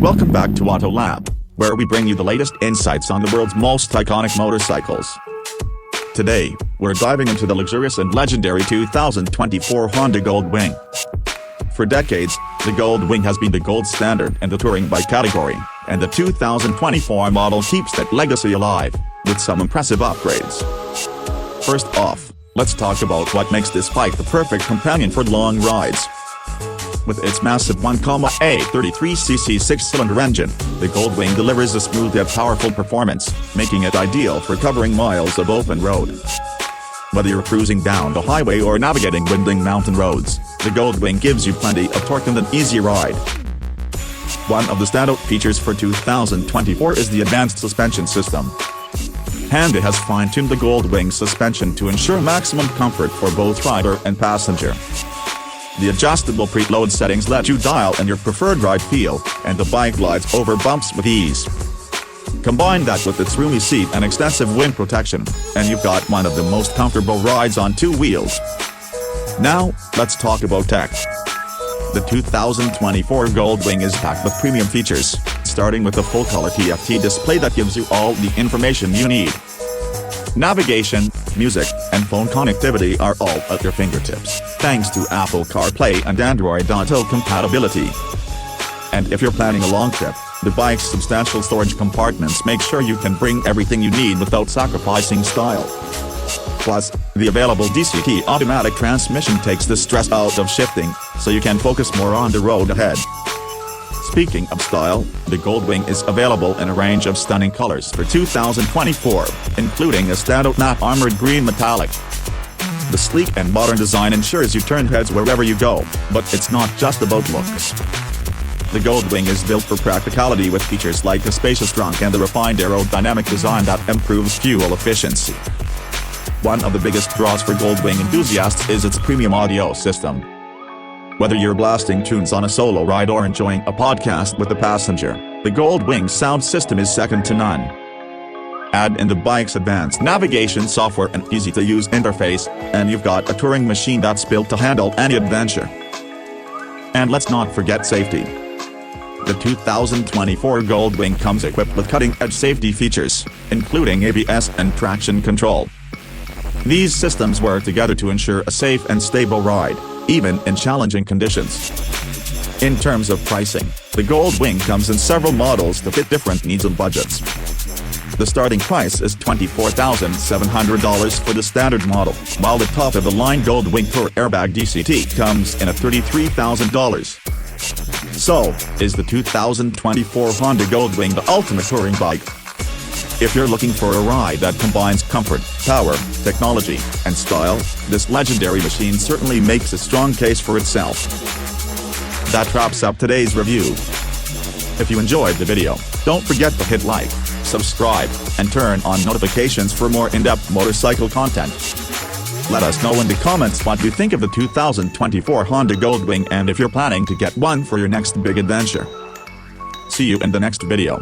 Welcome back to Auto Lab, where we bring you the latest insights on the world's most iconic motorcycles. Today, we're diving into the luxurious and legendary 2024 Honda Goldwing. For decades, the Goldwing has been the gold standard in the touring bike category, and the 2024 model keeps that legacy alive, with some impressive upgrades. First off, let's talk about what makes this bike the perfect companion for long rides. With its massive 1.833cc six-cylinder engine, the Goldwing delivers a smooth yet powerful performance, making it ideal for covering miles of open road. Whether you're cruising down the highway or navigating winding mountain roads, the Goldwing gives you plenty of torque and an easy ride. One of the standout features for 2024 is the advanced suspension system. Honda has fine-tuned the Goldwing suspension to ensure maximum comfort for both rider and passenger. The adjustable preload settings let you dial in your preferred ride feel, and the bike glides over bumps with ease. Combine that with its roomy seat and extensive wind protection, and you've got one of the most comfortable rides on two wheels. Now, let's talk about tech. The 2024 Goldwing is packed with premium features, starting with a full-color TFT display that gives you all the information you need. Navigation, music, and phone connectivity are all at your fingertips, thanks to Apple CarPlay and Android Auto compatibility. And if you're planning a long trip, the bike's substantial storage compartments make sure you can bring everything you need without sacrificing style. Plus, the available DCT automatic transmission takes the stress out of shifting, so you can focus more on the road ahead. Speaking of style, the Goldwing is available in a range of stunning colors for 2024, including a standout matte armored green metallic. The sleek and modern design ensures you turn heads wherever you go, but it's not just about looks. The Goldwing is built for practicality with features like a spacious trunk and a refined aerodynamic design that improves fuel efficiency. One of the biggest draws for Goldwing enthusiasts is its premium audio system. Whether you're blasting tunes on a solo ride or enjoying a podcast with a passenger, the Goldwing sound system is second to none. Add in the bike's advanced navigation software and easy-to-use interface, and you've got a touring machine that's built to handle any adventure. And let's not forget safety. The 2024 Goldwing comes equipped with cutting-edge safety features, including ABS and traction control. These systems work together to ensure a safe and stable ride, even in challenging conditions. In terms of pricing, the Goldwing comes in several models to fit different needs and budgets. The starting price is $24,700 for the standard model, while the top-of-the-line Goldwing Tour Airbag DCT comes in at $33,000. So, is the 2024 Honda Goldwing the ultimate touring bike? If you're looking for a ride that combines comfort, power, technology, and style, this legendary machine certainly makes a strong case for itself. That wraps up today's review. If you enjoyed the video, don't forget to hit like, subscribe, and turn on notifications for more in-depth motorcycle content. Let us know in the comments what you think of the 2024 Honda Goldwing and if you're planning to get one for your next big adventure. See you in the next video.